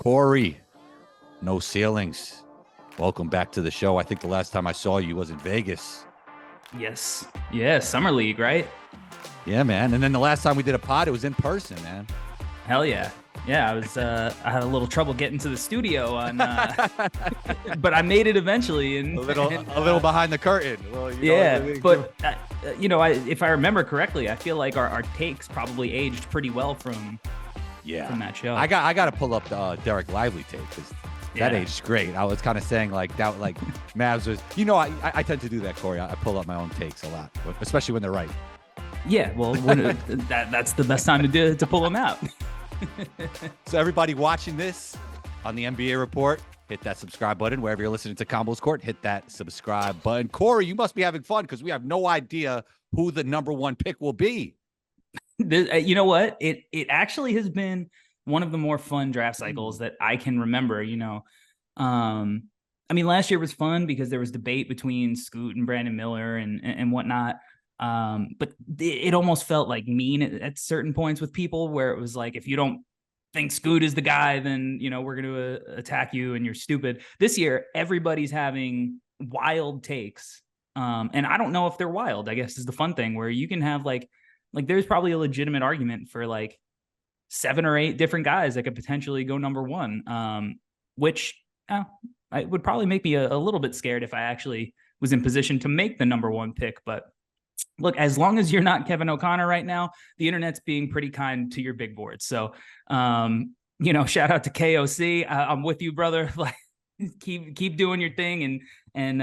Corey, no ceilings. Welcome back to the show. I think the last time I saw you was in Vegas. Yes. Yeah. Summer League, right? Yeah, man. And then the last time we did a pod, it was in person, man. Hell yeah. Yeah, I had a little trouble getting to the studio on, but I made it eventually. And a little behind the curtain. Well, but if I remember correctly, I feel like our takes probably aged pretty well from that show. I got to pull up the Derek Lively tape because that aged great. I was kind of saying like that, like Mavs was. I tend to do that, Corey. I pull up my own takes a lot, especially when they're right. Yeah, well, that's the best time to pull them out. So everybody watching this on the NBA Report, hit that subscribe button. Wherever you're listening to Combos Court, hit that subscribe button. Corey, you must be having fun because we have no idea who the number one pick will be. You know what? It actually has been one of the more fun draft cycles that I can remember. Last year was fun because there was debate between Scoot and Brandon Miller and whatnot. But it almost felt like mean at certain points with people where it was like, if you don't think Scoot is the guy, then, we're going to attack you and you're stupid. This year, everybody's having wild takes. And I don't know if they're wild, I guess is the fun thing where you can have like there's probably a legitimate argument for like 7 or 8 different guys that could potentially go number one. Which it would probably make me a little bit scared if I actually was in position to make the number one pick, but look, as long as you're not Kevin O'Connor right now, the internet's being pretty kind to your big board. So, shout out to KOC. I'm with you, brother. Like, keep doing your thing and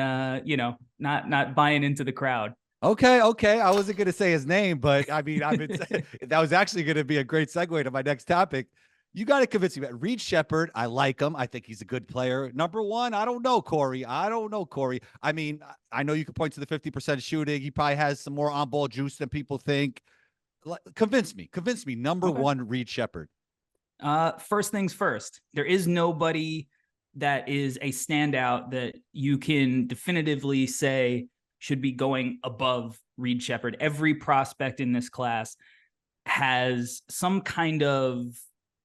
not buying into the crowd. Okay. I wasn't going to say his name, but I mean, that was actually going to be a great segue to my next topic. You got to convince me. Reed Sheppard, I like him. I think he's a good player. Number one, I don't know, Corey. I mean, I know you could point to the 50% shooting. He probably has some more on-ball juice than people think. Convince me. Number one, Reed Sheppard. First things first. There is nobody that is a standout that you can definitively say should be going above Reed Sheppard. Every prospect in this class has some kind of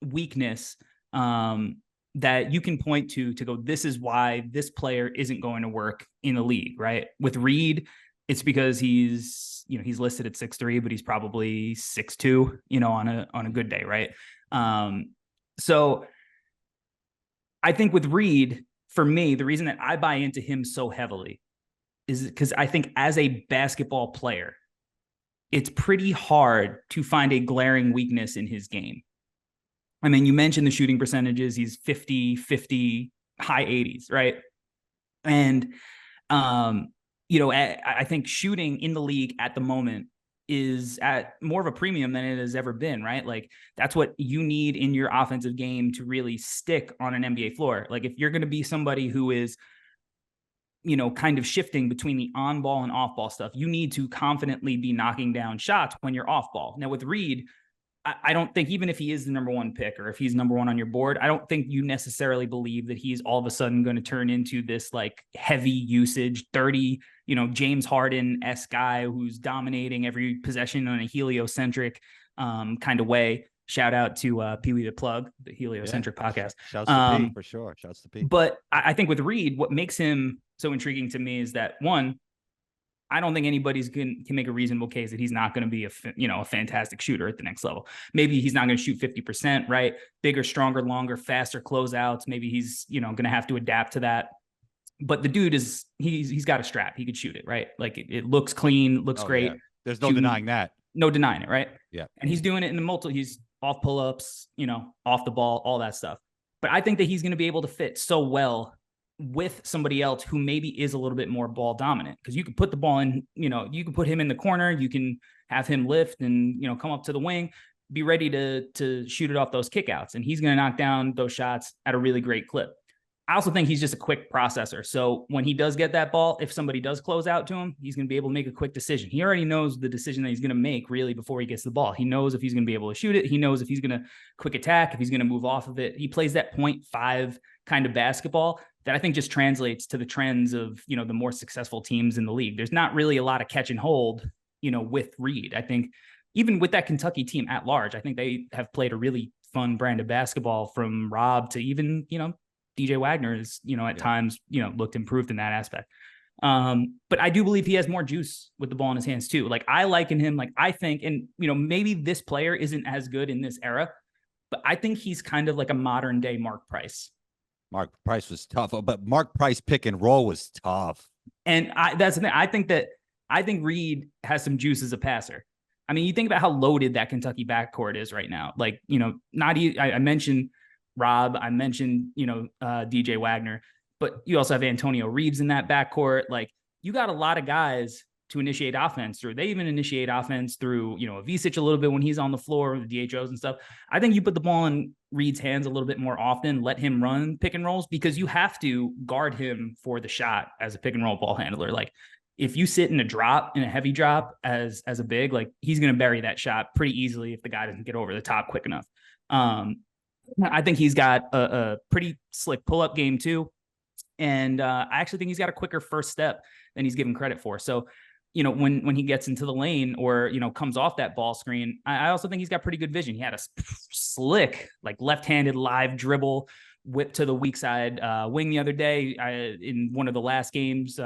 weakness that you can point to go, this is why this player isn't going to work in the league, right? With Reed, it's because he's listed at 6'3", but he's probably 6'2", on a good day, right? So I think with Reed, for me, the reason that I buy into him so heavily is because I think as a basketball player, it's pretty hard to find a glaring weakness in his game. I mean, you mentioned the shooting percentages. He's 50, high 80s, right? And, I think shooting in the league at the moment is at more of a premium than it has ever been, right? Like, that's what you need in your offensive game to really stick on an NBA floor. Like, if you're going to be somebody who is, kind of shifting between the on-ball and off-ball stuff, you need to confidently be knocking down shots when you're off-ball. Now, with Reed, I don't think, even if he is the number one pick or if he's number one on your board, I don't think you necessarily believe that he's all of a sudden going to turn into this like heavy usage, 30, James Harden-esque guy who's dominating every possession in a heliocentric kind of way. Shout out to Pee Wee the Plug, the heliocentric podcast. Shouts to Pete for sure. Shouts to Pete. But I think with Reed, what makes him so intriguing to me is that, one, I don't think anybody's can make a reasonable case that he's not going to be a fantastic shooter at the next level. Maybe he's not going to shoot 50%, right? Bigger, stronger, longer, faster closeouts. Maybe he's, going to have to adapt to that. But the dude he's got a strap. He could shoot it, right? Like it looks clean, looks great. Yeah. There's no denying that. No denying it, right? Yeah. And he's doing it in the he's off pull-ups, off the ball, all that stuff. But I think that he's going to be able to fit so well with somebody else who maybe is a little bit more ball dominant, because you can put the ball in, you can put him in the corner, you can have him lift and, come up to the wing, be ready to shoot it off those kickouts. And he's going to knock down those shots at a really great clip. I also think he's just a quick processor. So when he does get that ball, if somebody does close out to him, he's going to be able to make a quick decision. He already knows the decision that he's going to make really before he gets the ball. He knows if he's going to be able to shoot it. He knows if he's going to quick attack, if he's going to move off of it. He plays that 0.5 kind of basketball that I think just translates to the trends of, the more successful teams in the league. There's not really a lot of catch and hold, with Reed. I think even with that Kentucky team at large, I think they have played a really fun brand of basketball from Rob to even, DJ Wagner is, at times, looked improved in that aspect. But I do believe he has more juice with the ball in his hands too. Like I liken him, like I think, and maybe this player isn't as good in this era, but I think he's kind of like a modern day Mark Price. Mark Price was tough, but Mark Price pick and roll was tough. And that's the thing. I think Reed has some juice as a passer. I mean, you think about how loaded that Kentucky backcourt is right now. Like, I mentioned Rob, I mentioned, DJ Wagner, but you also have Antonio Reeves in that backcourt. Like, you got a lot of guys to initiate offense through. They even initiate offense through, Avicic a little bit when he's on the floor, the DHOs and stuff. I think you put the ball in Reed's hands a little bit more often, let him run pick and rolls, because you have to guard him for the shot as a pick and roll ball handler. Like, if you sit in a heavy drop as a big, like he's going to bury that shot pretty easily if the guy doesn't get over the top quick enough. I think he's got a pretty slick pull-up game too. And I actually think he's got a quicker first step than he's given credit for. So, when he gets into the lane or, comes off that ball screen, I also think he's got pretty good vision. He had a slick, like left-handed live dribble whip to the weak side wing the other day in one of the last games.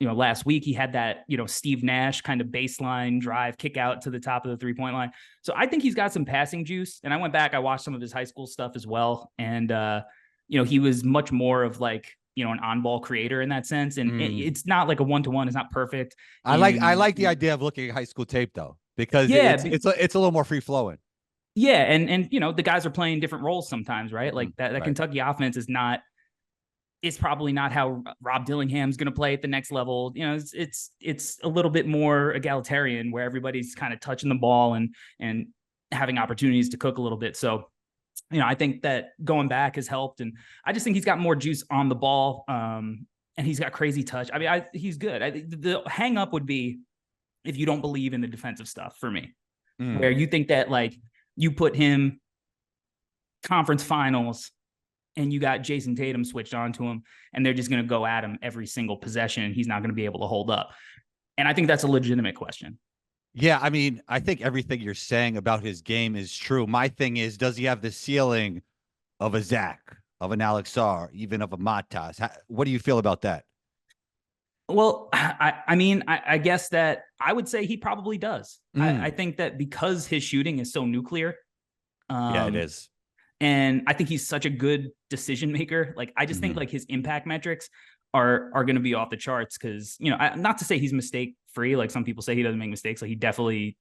Last week he had that, Steve Nash kind of baseline drive kick out to the top of the 3-point line. So I think he's got some passing juice. And I went back, I watched some of his high school stuff as well. And, he was much more of like, an on-ball creator in that sense. And it's not like a one-to-one. It's not perfect. I like the idea of looking at high school tape though, because it's a little more free flowing. Yeah. And the guys are playing different roles sometimes, right? Like that right. Kentucky offense it's probably not how Rob Dillingham's going to play at the next level. It's a little bit more egalitarian where everybody's kind of touching the ball and having opportunities to cook a little bit. So, I think that going back has helped, and I just think he's got more juice on the ball. And he's got crazy touch. I mean, he's good. The hang up would be if you don't believe in the defensive stuff for me, where you think that like you put him conference finals and you got Jason Tatum switched on to him and they're just going to go at him every single possession and he's not going to be able to hold up. And I think that's a legitimate question. Yeah, I mean, I think everything you're saying about his game is true. My thing is, does he have the ceiling of a Zach, of an Alex R, even of a Matas? What do you feel about that? Well, I guess that I would say he probably does. I think that because his shooting is so nuclear. Yeah, it is. And I think he's such a good decision maker. Like, I just think like his impact metrics are going to be off the charts because, not to say he's mistake free. Like some people say he doesn't make mistakes. Like he definitely,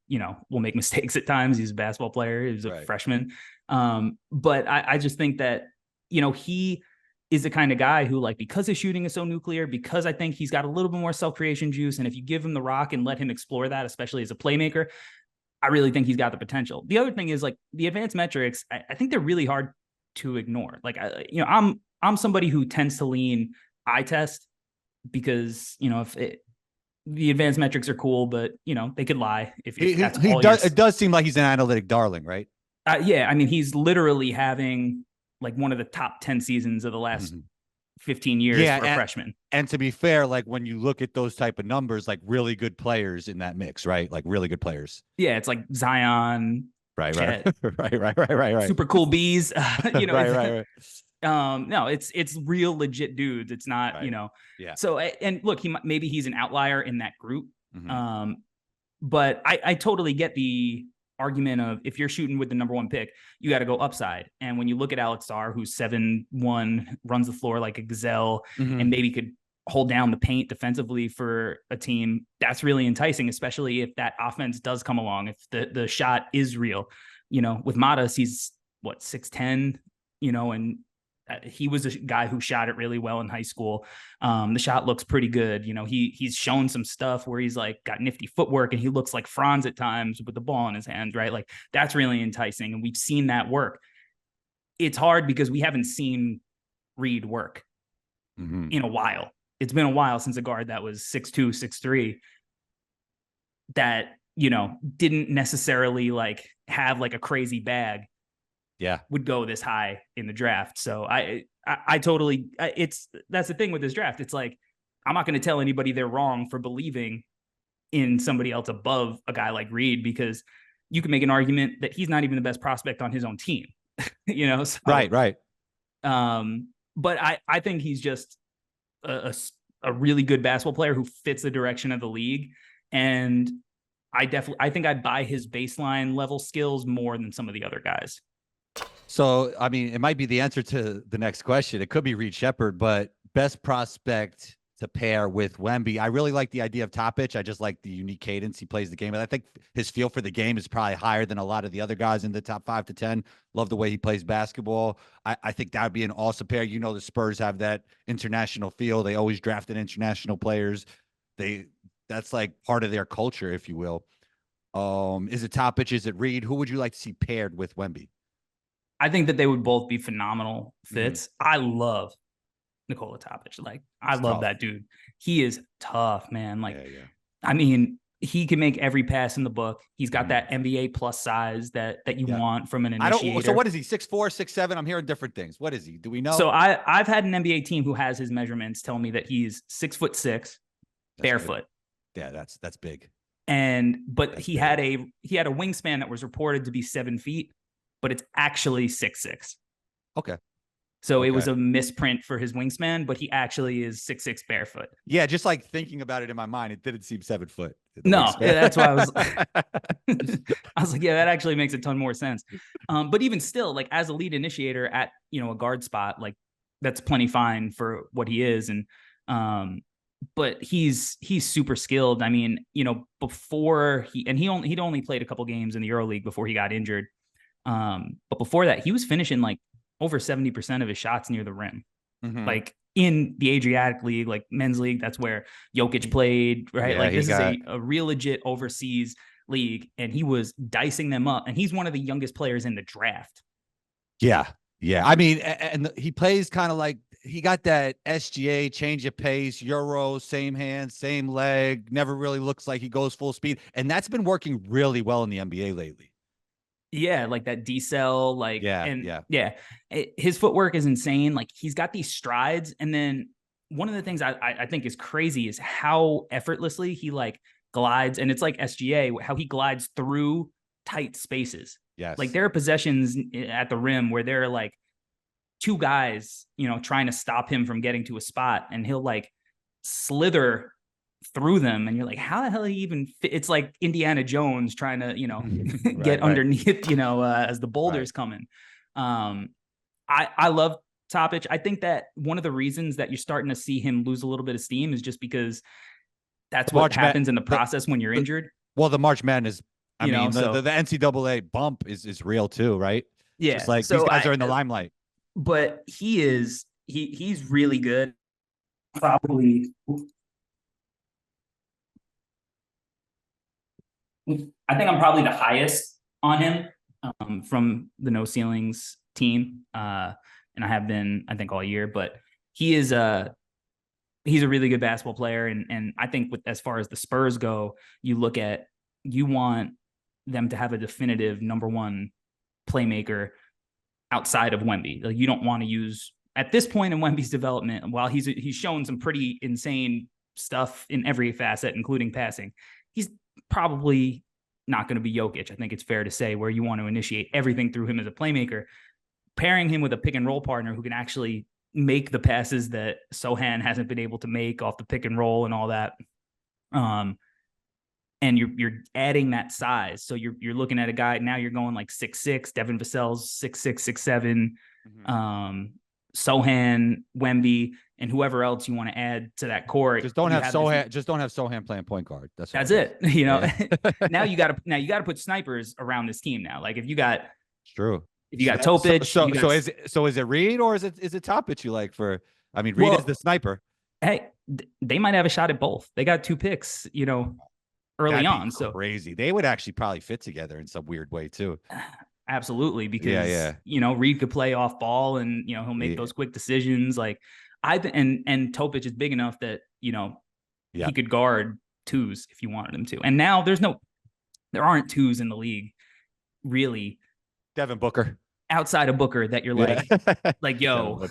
will make mistakes at times. He's a basketball player. He's a freshman. But I just think that, he is the kind of guy who, like, because his shooting is so nuclear, because I think he's got a little bit more self-creation juice. And if you give him the rock and let him explore that, especially as a playmaker, I really think he's got the potential. The other thing is like the advanced metrics. I think they're really hard to ignore. Like, I'm somebody who tends to lean eye test because, the advanced metrics are cool, but they could lie if that's all does. It does seem like he's an analytic darling, right? Yeah. I mean, he's literally having like one of the top 10 seasons of the last 15 years for a freshman. And to be fair, like when you look at those type of numbers, like really good players in that mix, right? Like really good players. Yeah. It's like Zion. Right. Right. Super cool bees. Right. No, it's real legit dudes. It's not, Yeah. So, and look, maybe he's an outlier in that group. But I totally get the argument of if you're shooting with the number one pick, you got to go upside. And when you look at Alex Sarr, who's 7'1", runs the floor like a gazelle and maybe could hold down the paint defensively for a team, that's really enticing, especially if that offense does come along, if the shot is real. With Matas, he's 6'10", and he was a guy who shot it really well in high school. The shot looks pretty good. He's shown some stuff where he's like got nifty footwork and he looks like Franz at times with the ball in his hands, right? Like that's really enticing. And we've seen that work. It's hard because we haven't seen Reed work in a while. It's been a while since a guard that was 6'2", 6'3", that, didn't necessarily like have like a crazy bag. Yeah, would go this high in the draft. So I totally, that's the thing with this draft. It's like, I'm not going to tell anybody they're wrong for believing in somebody else above a guy like Reed, because you can make an argument that he's not even the best prospect on his own team. So, right. But I think he's just a really good basketball player who fits the direction of the league. And I think I buy his baseline level skills more than some of the other guys. So, I mean, it might be the answer to the next question. It could be Reed Sheppard, but best prospect to pair with Wemby. I really like the idea of Topic. I just like the unique cadence he plays the game. And I think his feel for the game is probably higher than a lot of the other guys in the top 5 to 10. Love the way he plays basketball. I think that would be an awesome pair. The Spurs have that international feel. They always drafted international players. That's like part of their culture, if you will. Is it Topic? Is it Reed? Who would you like to see paired with Wemby? I think that they would both be phenomenal fits. I love Nikola Topic. Like, I love that dude. He is tough, man. Like, I mean, he can make every pass in the book. He's got that NBA plus size that you want from an initiator. So what is he? 6'4", 6'7"? I'm hearing different things. What is he? Do we know? So I've had an NBA team who has his measurements tell me that he's 6'6", barefoot. Good. Yeah, that's big. But he had a wingspan that was reported to be 7 feet, but it's actually 6'6". Okay. So it was a misprint for his wingspan, but he actually is 6'6" barefoot. Yeah, just like thinking about it in my mind, it didn't seem 7 foot. No, that's why I was like, yeah, that actually makes a ton more sense. But even still, like, as a lead initiator at, a guard spot, like, that's plenty fine for what he is. And but he's super skilled. I mean, before he'd only played a couple games in the EuroLeague before he got injured. But before that, he was finishing like over 70% of his shots near the rim. Like, in the Adriatic League, like men's league, that's where Jokic played, right? Like, this is a real legit overseas league, and he was dicing them up. And he's one of the youngest players in the draft. Yeah. I mean, and he plays kind of like, he got that SGA change of pace, Euro, same hand, same leg, never really looks like he goes full speed. And that's been working really well in the NBA lately. Yeah, like that decel, like, his footwork is insane. Like, he's got these strides. And then one of the things I think is crazy is how effortlessly he like glides. And it's like SGA, how he glides through tight spaces. Yes. Like, there are possessions at the rim where there are like two guys, trying to stop him from getting to a spot, and he'll like slither through them, and you're like, how the hell he even fit? It's like Indiana Jones trying to get underneath as the boulders coming. I love Topic. I think that one of the reasons that you're starting to see him lose a little bit of steam is just because that's what happens in the process when you're injured. Well, the March Madness, the NCAA bump is real too, right? Yeah, just like these guys are in the limelight. But he's really good. Probably, I think I'm probably the highest on him from the No Ceilings team, and I have been, I think, all year. But he's a really good basketball player, and I think as far as the Spurs go, you want them to have a definitive number one playmaker outside of Wemby. Like, you don't want to use, at this point in Wemby's development, while he's shown some pretty insane stuff in every facet, including passing, he's probably not going to be Jokic. I think it's fair to say, where you want to initiate everything through him as a playmaker. Pairing him with a pick and roll partner who can actually make the passes that Sohan hasn't been able to make off the pick and roll and all that. And you're adding that size. So you're looking at a guy, now you're going like 6'6", Devin Vassell's 6'6", 6'7", Sohan, Wemby, and whoever else you want to add to that court. Just don't have Sohan playing point guard. That's it. Now you got to put snipers around this team now. Like, if you got, it's true. If you got Topic, is it Reed or is it Topic you like for? I mean, Reed is the sniper. Hey, they might have a shot at both. They got two picks, early on. So crazy. They would actually probably fit together in some weird way too. Absolutely, because Reed could play off ball, and he'll make those quick decisions. Like, and Topic is big enough that he could guard twos if you wanted him to. And now there aren't twos in the league, really. Devin Booker. Outside of Booker, that you're yo,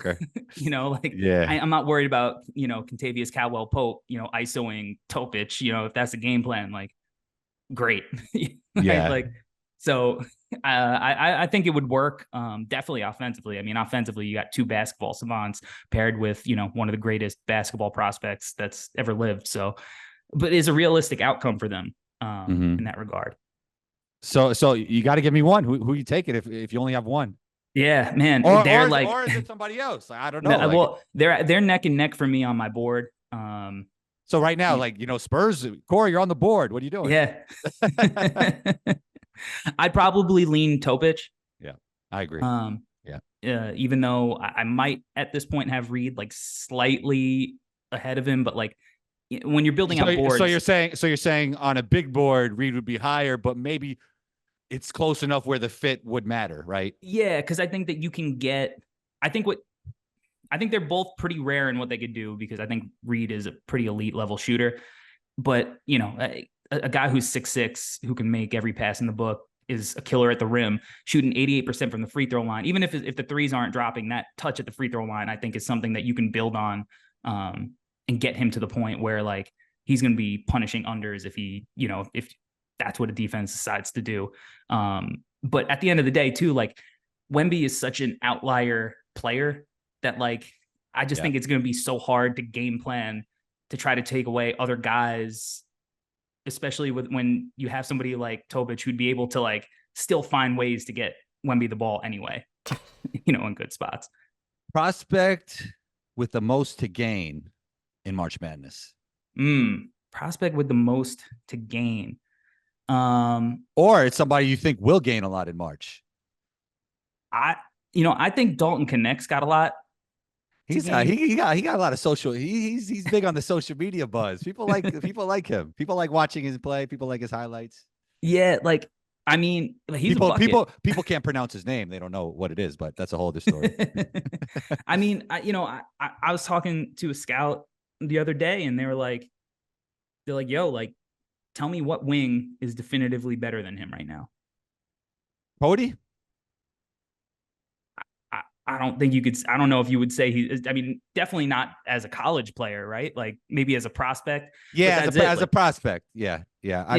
I'm not worried about, Contavious Caldwell Pope, isoing Topic, if that's the game plan, like, great. Yeah. Like, So I think it would work. Definitely offensively. I mean, offensively, you got two basketball savants paired with, one of the greatest basketball prospects that's ever lived. So, but it's a realistic outcome for them in that regard. So you got to give me one. Who you taking if you only have one? Yeah, man. Or They're or is it somebody else? Like, I don't know. well, they're neck and neck for me on my board. So right now, Spurs, Corey, you're on the board. What are you doing? Yeah. I'd probably lean Topic. Yeah, I agree. Even though I might at this point have Reed like slightly ahead of him, but like when you're building out boards. So you're saying on a big board, Reed would be higher, but maybe it's close enough where the fit would matter, right? Yeah, because I think that you can get. I think they're both pretty rare in what they could do, because I think Reed is a pretty elite level shooter, but a guy who's 6'6", who can make every pass in the book, is a killer at the rim, shooting 88% from the free throw line. Even if the threes aren't dropping, that touch at the free throw line, I think, is something that you can build on and get him to the point where like he's going to be punishing unders if that's what a defense decides to do. But at the end of the day too, like Wemby is such an outlier player that like, I just think it's going to be so hard to game plan to try to take away other guys, especially when you have somebody like Tobic who'd be able to like still find ways to get Wemby the ball anyway, in good spots. Prospect with the most to gain in March Madness. Prospect with the most to gain. Or it's somebody you think will gain a lot in March. I think Dalton Connect's got a lot. He got a lot of social. He's big on the social media buzz. People like him. People like watching his play. People like his highlights. Yeah, like I mean, he's people can't pronounce his name. They don't know what it is, but that's a whole other story. I mean, I was talking to a scout the other day, and they're like, yo, like, tell me what wing is definitively better than him right now. Cody? I don't think you could. I don't know if you would say he is. I mean, definitely not as a college player, right? Like maybe as a prospect. Yeah, as a prospect. Yeah. I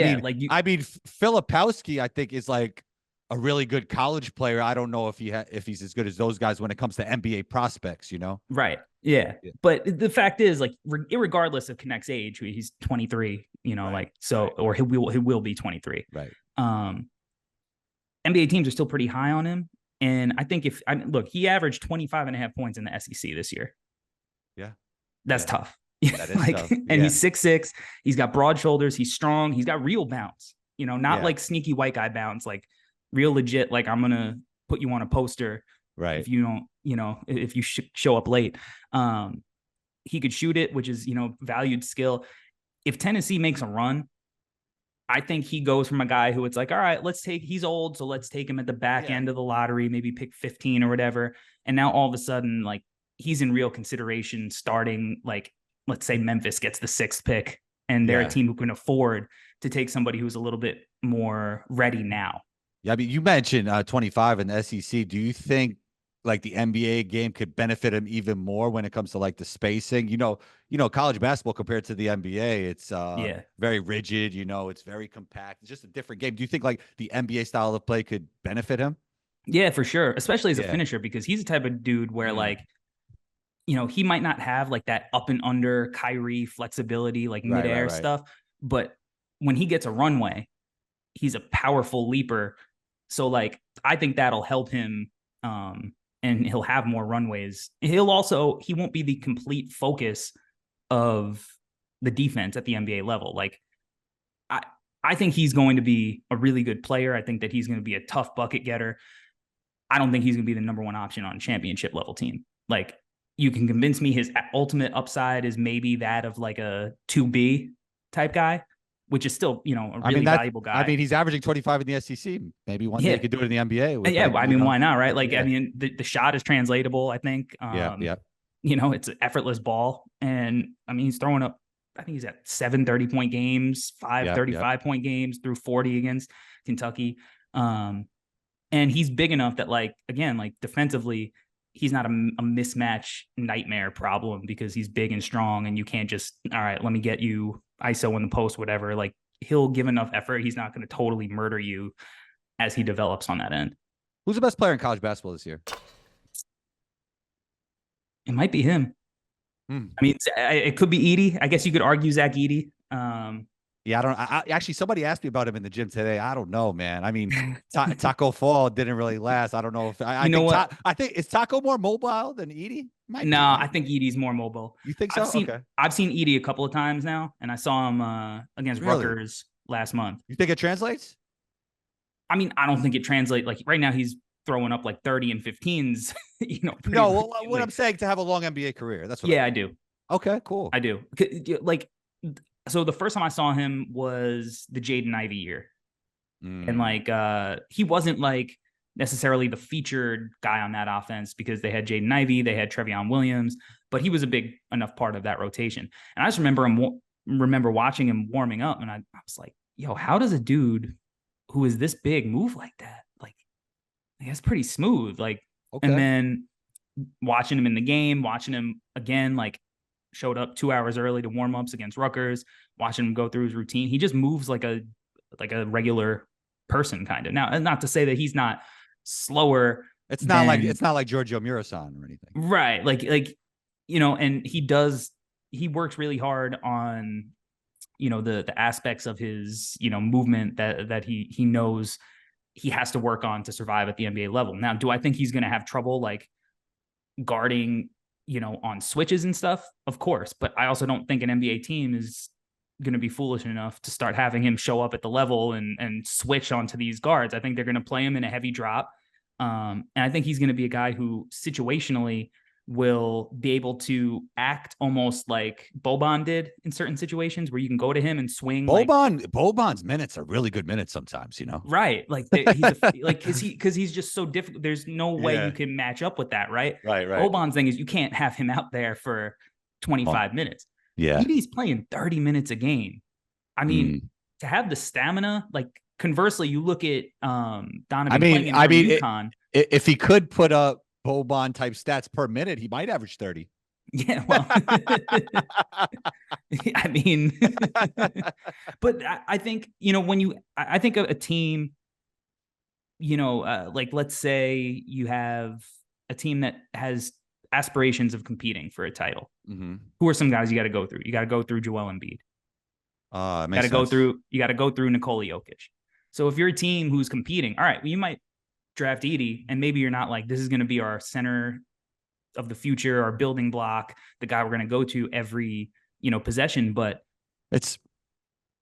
mean, Filipowski, I think, is like a really good college player. I don't know if he's as good as those guys when it comes to NBA prospects. Right. Yeah. But the fact is, like, regardless of Connect's age, he's 23. Or he will be 23. Right. NBA teams are still pretty high on him. And I think he averaged 25.5 points in the SEC this year. Yeah. That's tough. That is tough. And he's 6'6". He's got broad shoulders. He's strong. He's got real bounce, not like sneaky white guy bounce, like real legit. Like, I'm going to put you on a poster. Right. If you don't, if you show up late, he could shoot it, which is, valued skill. If Tennessee makes a run, I think he goes from a guy who it's like, all right, he's old, so let's take him at the back end of the lottery, maybe pick 15 or whatever. And now all of a sudden, like, he's in real consideration starting, like, let's say Memphis gets the 6th pick and they're a team who can afford to take somebody who's a little bit more ready now. Yeah, I mean, you mentioned 25 in the SEC. Do you think like the NBA game could benefit him even more when it comes to like the spacing? College basketball compared to the NBA, it's very rigid. It's very compact. It's just a different game. Do you think like the NBA style of play could benefit him? Yeah, for sure. Especially as a finisher, because he's the type of dude where like, he might not have like that up and under Kyrie flexibility, like midair stuff, but when he gets a runway, he's a powerful leaper. So like, I think that'll help him. And he'll have more runways. He won't be the complete focus of the defense at the NBA level. Like, I think he's going to be a really good player. I think that he's going to be a tough bucket getter. I don't think he's going to be the number one option on a championship level team. Like, you can convince me his ultimate upside is maybe that of like a 2B type guy, which is still, a really valuable guy. I mean, he's averaging 25 in the SEC. Maybe one day he could do it in the NBA. I mean, why not, right? Like, I mean, the shot is translatable, I think. It's an effortless ball. And, I mean, he's throwing up, I think he's at 7 30-point games, 5 35-point games through 40 against Kentucky. And he's big enough that, like, again, like, defensively, he's not a mismatch nightmare problem because he's big and strong, and you can't just, all right, let me get you ISO in the post, whatever. Like, he'll give enough effort. He's not going to totally murder you as he develops on that end. Who's the best player in college basketball this year? It might be him. I mean, it could be Edey. I guess you could argue Zach Edey. Yeah, I don't. Actually, somebody asked me about him in the gym today. I don't know, man. I mean, Taco Fall didn't really last. I don't know if I know think what? I think is Taco more mobile than Edey? Might No, be, right? I think Edey's more mobile. You think so? Okay. I've seen Edey a couple of times now, and I saw him against Really? Rutgers last month. You think it translates? I mean, I don't think it translates. Like right now, he's throwing up like 30 and 15s. No. What I'm saying, to have a long NBA career. That's what. Yeah, I do. Okay, cool. I do. Like, so the first time I saw him was the Jaden Ivey year. And like he wasn't like necessarily the featured guy on that offense because they had Jaden Ivey, they had Trevion Williams, but he was a big enough part of that rotation. And I just remember watching him warming up, and I was like, yo, how does a dude who is this big move like that? Like, that's pretty smooth. Like, okay. And then watching him in the game, watching him again, like showed up 2 hours early to warm-ups against Rutgers, watching him go through his routine. He just moves like a regular person, kind of. Now, not to say that he's not slower. It's not like Giorgio Murasan or anything. Right. Like, and he works really hard on, the aspects of his, movement that he knows he has to work on to survive at the NBA level. Now, do I think he's going to have trouble like guarding, on switches and stuff? Of course. But I also don't think an NBA team is going to be foolish enough to start having him show up at the level and switch onto these guards. I think they're going to play him in a heavy drop. And I think he's going to be a guy who situationally will be able to act almost like Boban did in certain situations where you can go to him and swing. Boban's minutes are really good minutes sometimes, Right. Like because he's just so difficult. There's no way you can match up with that. Right. Boban's thing is you can't have him out there for 25 minutes. Yeah. Edey's playing 30 minutes a game. I mean, to have the stamina, like conversely, you look at Donovan playing in UConn. If he could put up Boban type stats per minute, he might average 30. Yeah, well, I mean, but I think, I think a team, like let's say you have a team that has aspirations of competing for a title. Who are some guys you got to go through? You got to go through Joel Embiid. You got to go through Nikola Jokic. So if you're a team who's competing, all right, well, you might draft Edey, and maybe you're not like, this is going to be our center of the future, our building block, the guy we're going to go to every, possession. But it's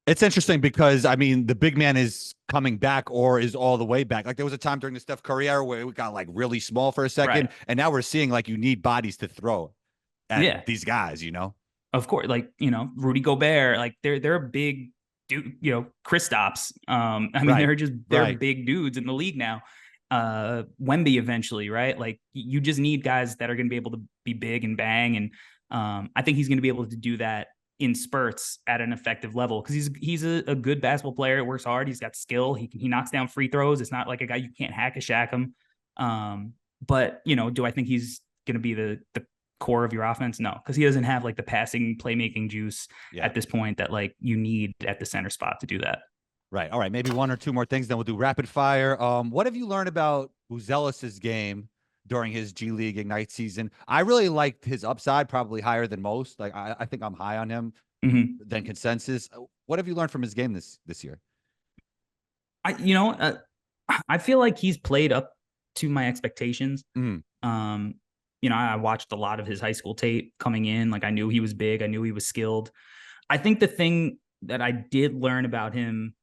interesting because, I mean, the big man is coming back or is all the way back. Like there was a time during the Steph Curry era where we got like really small for a second. Right. And now we're seeing like you need bodies to throw at these guys, Of course, like, Rudy Gobert, like they're a big dude, Kristaps. I mean, they're big dudes in the league now. Wemby eventually, right? Like you just need guys that are going to be able to be big and bang. And I think he's going to be able to do that in spurts at an effective level because he's a good basketball player. Works hard. He's got skill. He knocks down free throws. It's not like a guy you can't hack a shack him. But do I think he's going to be the core of your offense? No, because he doesn't have like the passing playmaking juice at this point that like you need at the center spot to do that. Right. All right. Maybe one or two more things, then we'll do rapid fire. What have you learned about Uzelis's game during his G League Ignite season? I really liked his upside, probably higher than most. Like I think I'm high on him than consensus. What have you learned from his game this year? I feel like he's played up to my expectations. I watched a lot of his high school tape coming in. Like I knew he was big. I knew he was skilled. I think the thing that I did learn about him,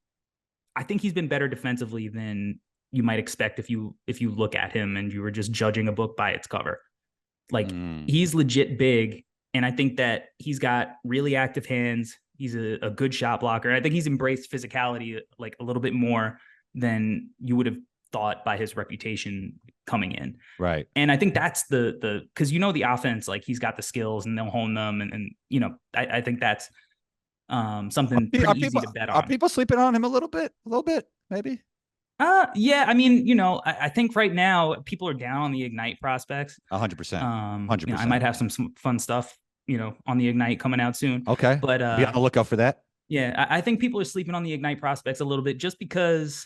I think he's been better defensively than you might expect if you look at him and you were just judging a book by its cover. Like he's legit big. And I think that he's got really active hands. He's a good shot blocker. I think he's embraced physicality like a little bit more than you would have thought by his reputation coming in. Right. And I think that's the because the offense, like he's got the skills and they'll hone them. And I think that's something pretty easy to bet on. Are people sleeping on him a little bit, maybe? Yeah. I mean, I think right now people are down on the Ignite prospects. 100%. 100%. I might have some fun stuff, on the Ignite coming out soon. Okay. But be on the lookout for that. Yeah. I think people are sleeping on the Ignite prospects a little bit just because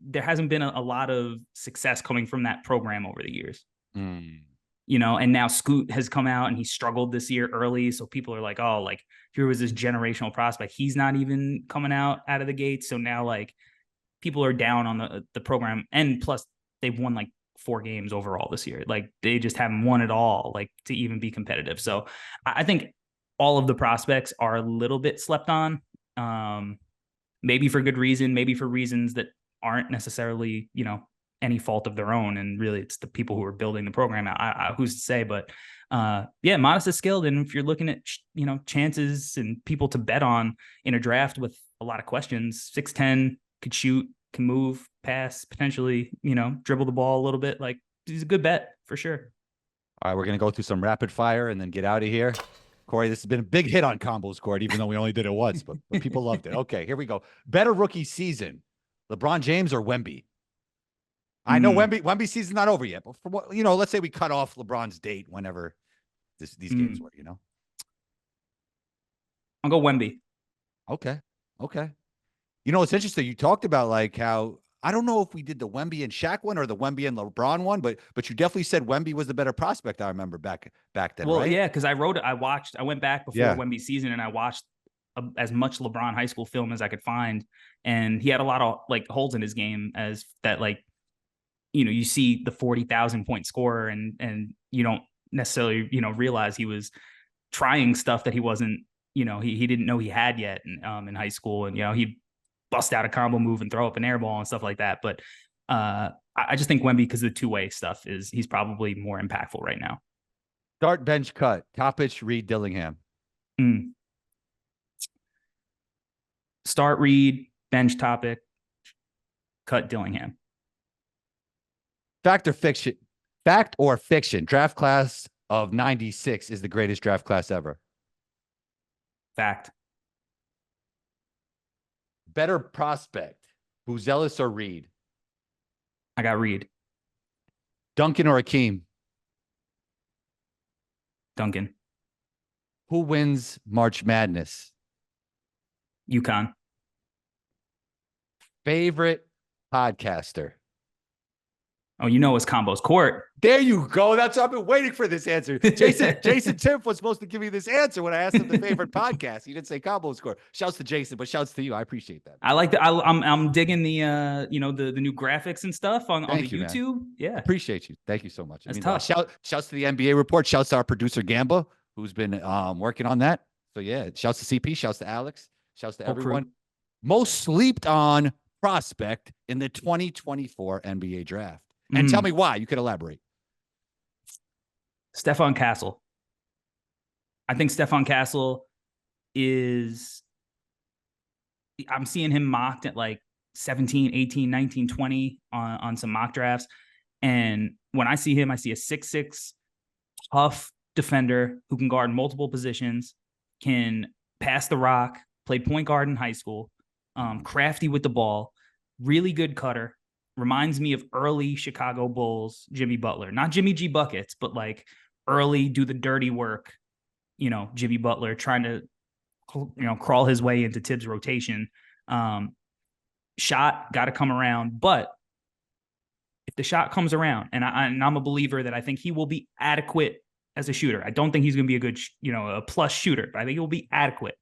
there hasn't been a lot of success coming from that program over the years. Mm. You know, and now Scoot has come out and he struggled this year early. So people are like, oh, like here was this generational prospect. He's not even coming out of the gate. So now like people are down on the program. And plus they've won like 4 games overall this year. Like they just haven't won at all, like to even be competitive. So I think all of the prospects are a little bit slept on. Maybe for good reason, maybe for reasons that aren't necessarily, you know, any fault of their own. And really it's the people who are building the program out. Who's to say, but yeah, Modest is skilled. And if you're looking at, you know, chances and people to bet on in a draft with a lot of questions, 6'10", could shoot, can move, pass, potentially, you know, dribble the ball a little bit. Like he's a good bet for sure. All right, we're going to go through some rapid fire and then get out of here. Corey, this has been a big hit on Combos Court, even though we only did it once, but people loved it. Okay, here we go. Better rookie season, LeBron James or Wemby? I know Wemby's season's not over yet, but for what, you know, let's say we cut off LeBron's date whenever these games were, you know. I'll go Wemby. Okay. You know, it's interesting. You talked about like how, I don't know if we did the Wemby and Shaq one or the Wemby and LeBron one, but you definitely said Wemby was the better prospect. I remember back then. Well, right? yeah, because I went back before Wemby's season and I watched as much LeBron high school film as I could find, and he had a lot of like holes in his game as that, like, you know, you see the 40,000 point scorer and you don't necessarily, you know, realize he was trying stuff that he wasn't, you know, he didn't know he had yet in high school, and you know he bust out a combo move and throw up an air ball and stuff like that. But I just think Wemby, because of the two-way stuff, he's probably more impactful right now. Start, bench, cut. Toppich, Reed, Dillingham. Start Reed, bench Topic, cut Dillingham. Fact or fiction? Draft class of 96 is the greatest draft class ever. Fact. Better prospect, Buzelis or Reed? I got Reed. Duncan or Akeem? Duncan. Who wins March Madness? UConn. Favorite podcaster? Oh, you know it's Combos Court. There you go. That's I've been waiting for this answer. Jason Timpf was supposed to give me this answer when I asked him the favorite podcast. He didn't say Combos Court. Shouts to Jason, but shouts to you. I appreciate that. I like that. I'm digging the you know, the new graphics and stuff on the YouTube. Man. Yeah, appreciate you. Thank you so much. That's tough. Shouts to the NBA report. Shouts to our producer Gamba, who's been working on that. So yeah, shouts to CP. Shouts to Alex. Shouts to everyone. Crew. Most slept on prospect in the 2024 NBA draft. And tell me why. You could elaborate. Stephon Castle. I think Stephon Castle is, I'm seeing him mocked at like 17, 18, 19, 20 on some mock drafts. And when I see him, I see a 6'6", tough defender who can guard multiple positions, can pass the rock, played point guard in high school, crafty with the ball, really good cutter. Reminds me of early Chicago Bulls, Jimmy Butler. Not Jimmy G buckets, but like early do the dirty work, you know, Jimmy Butler trying to, you know, crawl his way into Tibbs' rotation. Shot got to come around. But if the shot comes around, and I'm a believer that I think he will be adequate as a shooter. I don't think he's going to be a good, you know, a plus shooter, but I think he will be adequate.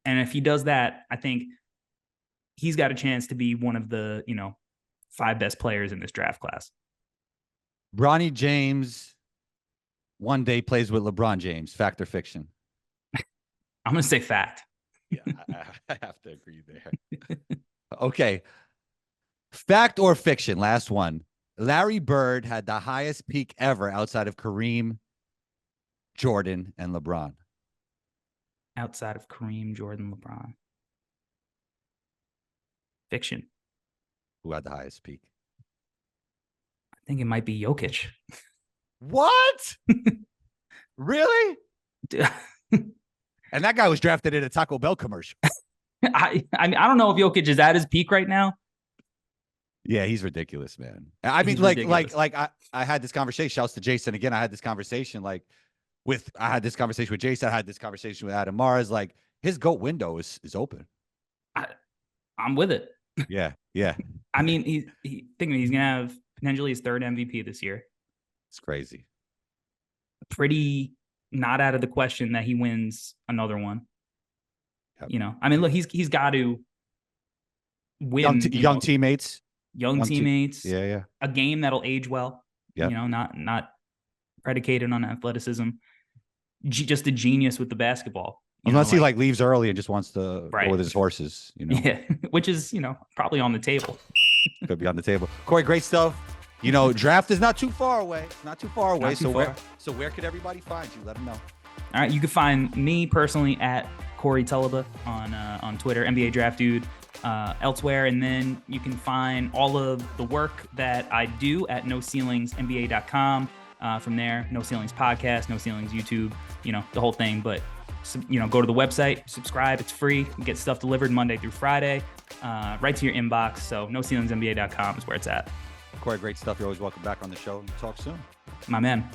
And if he does that, I think he's got a chance to be one of the, you know, 5 best players in this draft class. Bronny James one day plays with LeBron James. Fact or fiction? I'm going to say fact. Yeah, I have to agree there. Okay. Fact or fiction? Last one. Larry Bird had the highest peak ever outside of Kareem, Jordan, and LeBron. Outside of Kareem, Jordan, LeBron. Fiction. Who had the highest peak? I think it might be Jokic. What? Really? And that guy was drafted in a Taco Bell commercial. I mean, I don't know if Jokic is at his peak right now. Yeah, he's ridiculous, man. I mean, I had this conversation. Shouts to Jason again. I had this conversation with Jason. I had this conversation with Adam Mars. Like his GOAT window is open. I'm with it. Yeah. Yeah. I mean, he's going to have potentially his third MVP this year. It's crazy. Pretty not out of the question that he wins another one. Yep. You know, I mean, look, he's got to win. Young teammates. Young teammates. Yeah. A game that'll age well. Yep. You know, not predicated on athleticism. Just a genius with the basketball. Unless he like leaves early and just wants to go with his horses, you know. Yeah, which is, you know, probably on the table. Could be on the table. Corey, great stuff. You know, draft is not too far away. Not too far away. Where could everybody find you? Let them know. All right, you can find me personally at Corey Taluba on Twitter, NBA Draft Dude, elsewhere, and then you can find all of the work that I do at NoCeilingsNBA.com. From there, No Ceilings Podcast, No Ceilings YouTube, you know, the whole thing. But you know, go to the website, subscribe. It's free. You get stuff delivered Monday through Friday, right to your inbox. So NoCeilingsNBA.com is where it's at. Corey, great stuff. You're always welcome back on the show. Talk soon. My man.